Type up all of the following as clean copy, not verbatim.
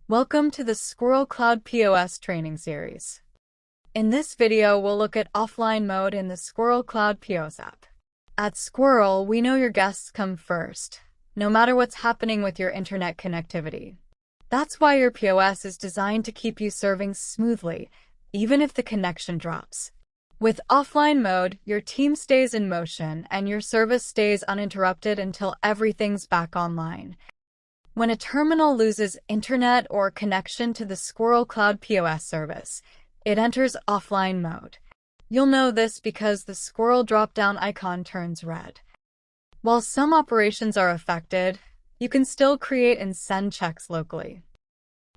Welcome to the Squirrel Cloud POS training series. In this video, we'll look at offline mode in the Squirrel Cloud POS app. At Squirrel, we know your guests come first, no matter what's happening with your internet connectivity. That's why your POS is designed to keep you serving smoothly, even if the connection drops. With offline mode, your team stays in motion and your service stays uninterrupted until everything's back online. When a terminal loses internet or connection to the Squirrel Cloud POS service, it enters offline mode. You'll know this because the Squirrel drop-down icon turns red. While some operations are affected, you can still create and send checks locally.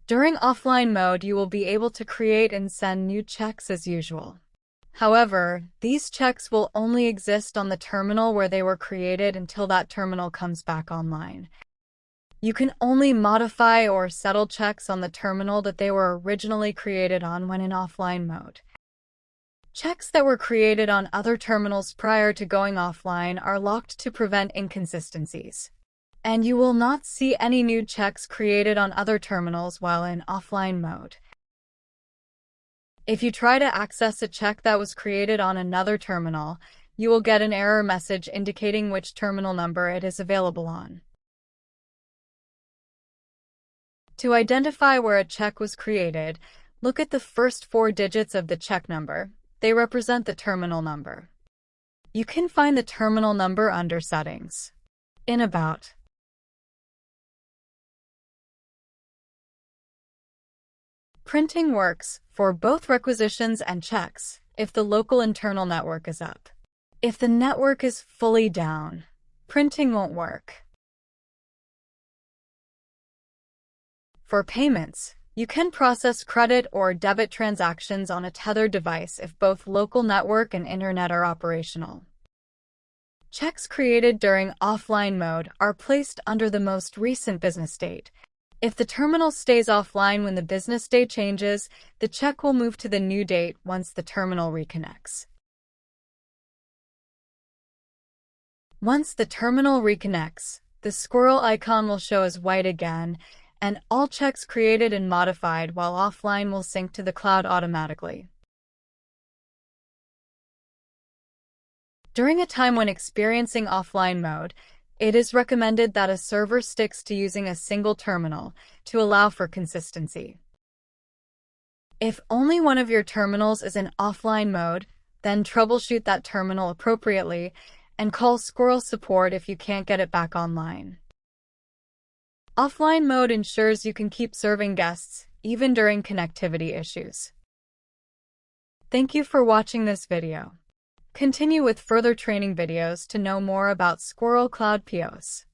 During offline mode, you will be able to create and send new checks as usual. However, these checks will only exist on the terminal where they were created until that terminal comes back online. You can only modify or settle checks on the terminal that they were originally created on when in offline mode. Checks that were created on other terminals prior to going offline are locked to prevent inconsistencies. And you will not see any new checks created on other terminals while in offline mode. If you try to access a check that was created on another terminal, you will get an error message indicating which terminal number it is available on. To identify where a check was created, look at the first 4 digits of the check number. They represent the terminal number. You can find the terminal number under Settings. In About. Printing works for both requisitions and checks if the local internal network is up. If the network is fully down, printing won't work. For payments, you can process credit or debit transactions on a tethered device if both local network and internet are operational. Checks created during offline mode are placed under the most recent business date. If the terminal stays offline when the business day changes, the check will move to the new date once the terminal reconnects. Once the terminal reconnects, the squirrel icon will show as white again, and all checks created and modified while offline will sync to the cloud automatically. During a time when experiencing offline mode, it is recommended that a server sticks to using a single terminal to allow for consistency. If only one of your terminals is in offline mode, then troubleshoot that terminal appropriately and call Squirrel support if you can't get it back online. Offline mode ensures you can keep serving guests, even during connectivity issues. Thank you for watching this video. Continue with further training videos to know more about Squirrel Cloud POS.